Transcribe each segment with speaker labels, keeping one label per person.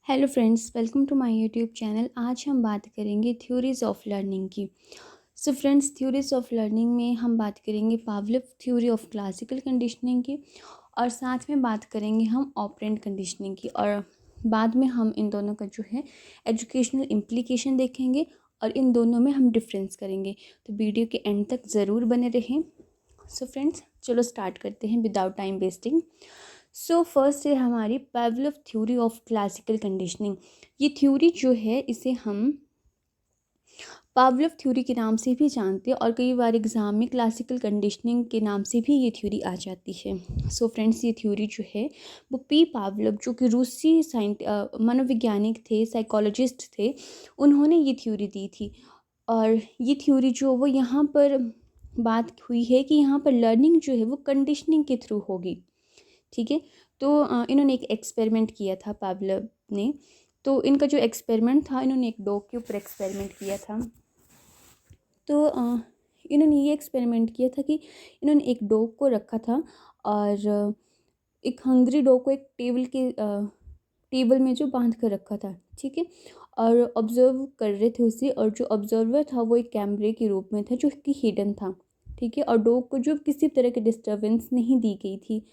Speaker 1: Hello friends, welcome to my YouTube channel. आज हम बात करेंगे थ्योरीज ऑफ लर्निंग की। So friends, theories of learning में हम बात करेंगे Pavlov theory of classical conditioning की, और साथ में बात करेंगे हम ऑपरेंट कंडीशनिंग की, और बाद में हम इन दोनों का जो है एजुकेशनल इम्प्लीकेशन देखेंगे और इन दोनों में हम डिफरेंस करेंगे। तो वीडियो के एंड तक ज़रूर बने रहें। सो फ्रेंड्स, चलो स्टार्ट करते हैं without time wasting. So first है हमारी Pavlov theory of classical conditioning. ये थ्योरी जो है इसे हम पावलोव थ्योरी के नाम से भी जानते हैं, और कई बार एग्जाम में क्लासिकल कंडीशनिंग के नाम से भी ये थ्योरी आ जाती है। सो फ्रेंड्स, ये थ्योरी जो है वो पी पावलोव, जो कि रूसी मनोवैज्ञानिक थे, साइकोलॉजिस्ट थे, उन्होंने ये थ्योरी दी थी। और ये थ्योरी जो वो यहाँ पर बात हुई है कि यहाँ पर लर्निंग जो है वो कंडीशनिंग के थ्रू होगी। ठीक है। तो इन्होंने एक एक्सपेरिमेंट किया था पावलोव ने। तो इनका जो एक्सपेरिमेंट था, इन्होंने एक डॉग के ऊपर एक्सपेरिमेंट किया था। तो इन्होंने ये एक्सपेरिमेंट किया था कि इन्होंने एक डॉग को रखा था, और एक हंग्री डॉग को एक टेबल में जो बांध कर रखा था। ठीक है। और ऑब्जर्व कर रहे थे उसे, और जो ऑब्जर्वर था वो एक कैमरे के रूप में था जो कि हिडन था। ठीक है। और डॉग को जो किसी तरह की डिस्टर्बेंस नहीं दी गई थी,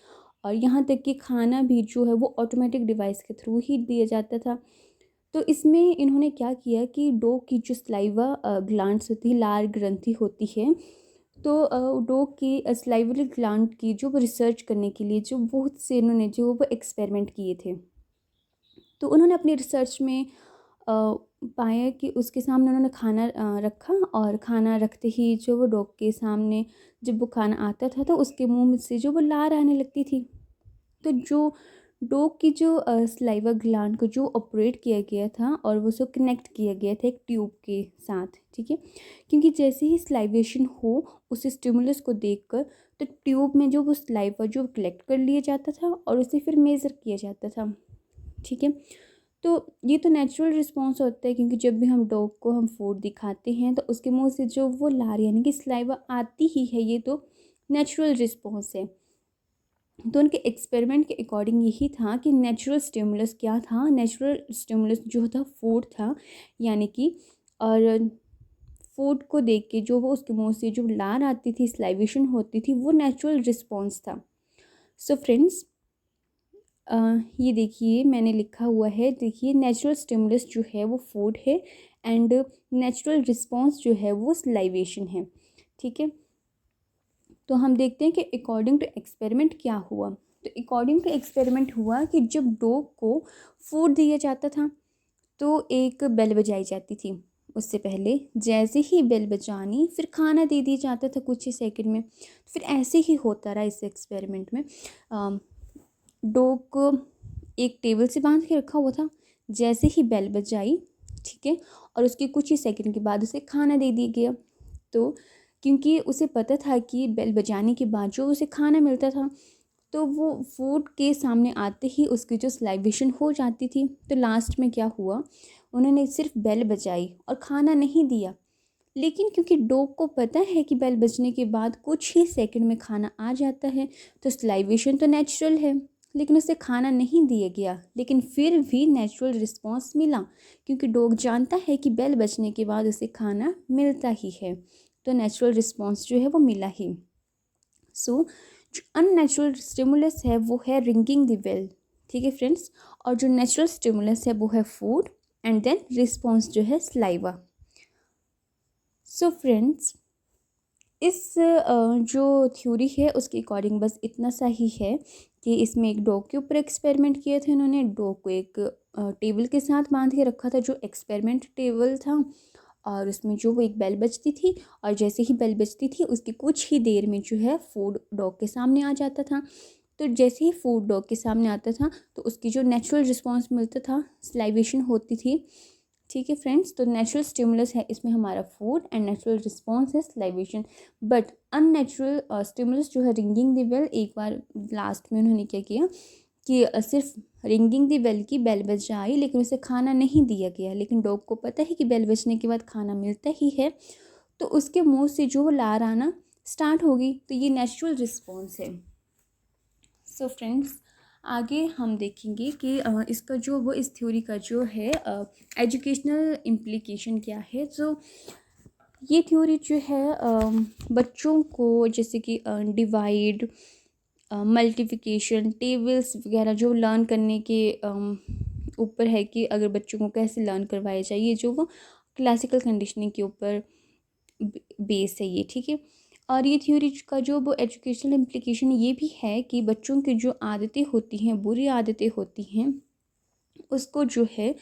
Speaker 1: और यहाँ तक कि खाना भी जो है वो ऑटोमेटिक डिवाइस के थ्रू ही दिया जाता था। तो इसमें इन्होंने क्या किया कि डॉग की जो स्लाइवा ग्लैंड्स होती है, लार ग्रंथि होती है, तो डॉग की स्लाइवरी ग्लैंड की जो वो रिसर्च करने के लिए जो बहुत से इन्होंने जो वो एक्सपेरिमेंट किए थे। तो उन्होंने अपनी रिसर्च में पाया कि उसके सामने उन्होंने खाना रखा, और खाना रखते ही जो वो डॉग के सामने जब वो खाना आता था तो उसके मुंह में से जो वो लार आने लगती थी। तो जो डॉग की जो स्लाइवा ग्लैंड को जो ऑपरेट किया गया था, और वो सब कनेक्ट किया गया था एक ट्यूब के साथ। ठीक है। क्योंकि जैसे ही स्लाइवेशन हो उस स्टिमुलस को देखकर, तो ट्यूब में जो वो स्लाइवा जो कलेक्ट कर लिया जाता था और उसे फिर मेज़र किया जाता था। ठीक है। तो ये तो नेचुरल रिस्पॉन्स होता है, क्योंकि जब भी हम डॉग को हम फूड दिखाते हैं तो उसके मुंह से जो वो लार यानी कि स्लाइवा आती ही है, ये तो नेचुरल रिस्पॉन्स है। तो उनके एक्सपेरिमेंट के अकॉर्डिंग यही था कि नेचुरल स्टिमुलस क्या था, नेचुरल स्टिमुलस जो था फूड था, यानी कि, और फूड को देख के जो वो उसके मुंह से जो लार आती थी, स्लाइवेशन होती थी, वो नेचुरल रिस्पॉन्स था। सो फ्रेंड्स, ये देखिए मैंने लिखा हुआ है, देखिए नेचुरल स्टिमुलस जो है वो फूड है, एंड नेचुरल रिस्पॉन्स जो है वो स्लाइवेशन है। ठीक है। तो हम देखते हैं कि अकॉर्डिंग टू एक्सपेरिमेंट क्या हुआ। तो अकॉर्डिंग टू एक्सपेरिमेंट हुआ कि जब डॉग को फूड दिया जाता था तो एक बेल बजाई जाती थी। उससे पहले जैसे ही बेल बजानी, फिर खाना दे दिया जाता था कुछ ही सेकंड में। फिर ऐसे ही होता रहा इस एक्सपेरिमेंट में। डॉग को एक टेबल से बांध के रखा हुआ था, जैसे ही बेल बजाई, ठीक है, और उसके कुछ ही सेकंड के बाद उसे खाना दे दिया गया। तो क्योंकि उसे पता था कि बेल बजाने के बाद जो उसे खाना मिलता था, तो वो फूड के सामने आते ही उसकी जो स्लाइवेशन हो जाती थी। तो लास्ट में क्या हुआ, उन्होंने सिर्फ बेल बजाई और खाना नहीं दिया। लेकिन क्योंकि डॉग को पता है कि बेल बजने के बाद कुछ ही सेकंड में खाना आ जाता है, तो स्लाइवेशन तो नेचुरल है, लेकिन उसे खाना नहीं दिया गया, लेकिन फिर भी नेचुरल रिस्पॉन्स मिला, क्योंकि डॉग जानता है कि बेल बजने के बाद उसे खाना मिलता ही है। तो नेचुरल रिस्पॉन्स जो है वो मिला ही। सो जो अननेचुरल स्टिमुलस है वो है रिंगिंग द बेल। ठीक है फ्रेंड्स। और जो नेचुरल स्टिमुलस है वो है फूड, एंड देन रिस्पॉन्स जो है स्लाइवा। सो फ्रेंड्स, इस जो थ्योरी है उसके अकॉर्डिंग बस इतना सा ही है कि इसमें एक डॉग के ऊपर एक्सपेरिमेंट किए थे इन्होंने। डॉग को एक टेबल के साथ बांध के रखा था जो एक्सपेरिमेंट टेबल था, और उसमें जो वो एक बेल बजती थी, और जैसे ही बेल बजती थी उसकी कुछ ही देर में जो है फूड डॉग के सामने आ जाता था। तो जैसे ही फूड डॉग के सामने आता था तो उसकी जो नेचुरल रिस्पॉन्स मिलता था, स्लाइवेशन होती थी। ठीक है फ्रेंड्स। तो नेचुरल स्टिमुलस है इसमें हमारा फूड, एंड नेचुरल रिस्पॉन्स है स्लाइवेशन। बट अननेचुरल स्टिमुलस जो है रिंगिंग द बेल, एक बार लास्ट में उन्होंने क्या किया कि सिर्फ रिंगिंग द बेल की बेल बजाई, लेकिन उसे खाना नहीं दिया गया। लेकिन डॉग को पता है कि बेल बजने के बाद खाना मिलता ही है, तो उसके मुंह से जो लार आना स्टार्ट होगी। तो ये नेचुरल रिस्पॉन्स है। सो फ्रेंड्स, आगे हम देखेंगे कि इसका जो वो इस थ्योरी का जो है एजुकेशनल इम्प्लीकेशन क्या है। जो ये थ्योरी जो है बच्चों को जैसे कि डिवाइड, मल्टीप्लिकेशन, टेबल्स वगैरह जो लर्न करने के ऊपर है कि अगर बच्चों को कैसे लर्न करवाया जाए, ये जो वो क्लासिकल कंडीशनिंग के ऊपर बेस है ये, ठीक है। और ये थ्योरी का जो वो एजुकेशनल इम्प्लीकेशन ये भी है कि बच्चों की जो आदतें होती हैं, बुरी आदतें होती हैं, उसको जो है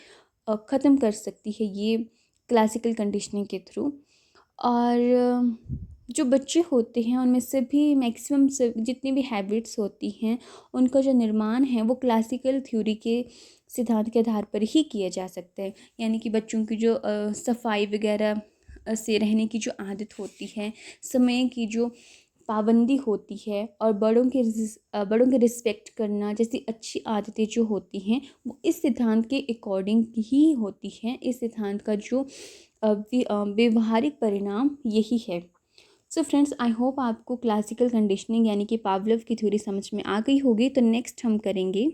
Speaker 1: ख़त्म कर सकती है ये क्लासिकल कंडीशनिंग के थ्रू। और जो बच्चे होते हैं उनमें से भी मैक्सिमम से जितनी भी हैबिट्स होती हैं उनका जो निर्माण है वो क्लासिकल थ्योरी के सिद्धांत के आधार पर ही किया जा सकता है। यानी कि बच्चों की जो सफाई वगैरह से रहने की जो आदत होती है, समय की जो पाबंदी होती है, और बड़ों के रिस्पेक्ट करना जैसी अच्छी आदतें जो होती हैं वो इस सिद्धांत के अकॉर्डिंग ही होती हैं। इस सिद्धांत का जो व्यवहारिक परिणाम यही है। सो फ्रेंड्स, आई होप आपको क्लासिकल कंडीशनिंग यानी कि पावलोव की थ्योरी समझ में आ गई होगी। तो नेक्स्ट हम करेंगे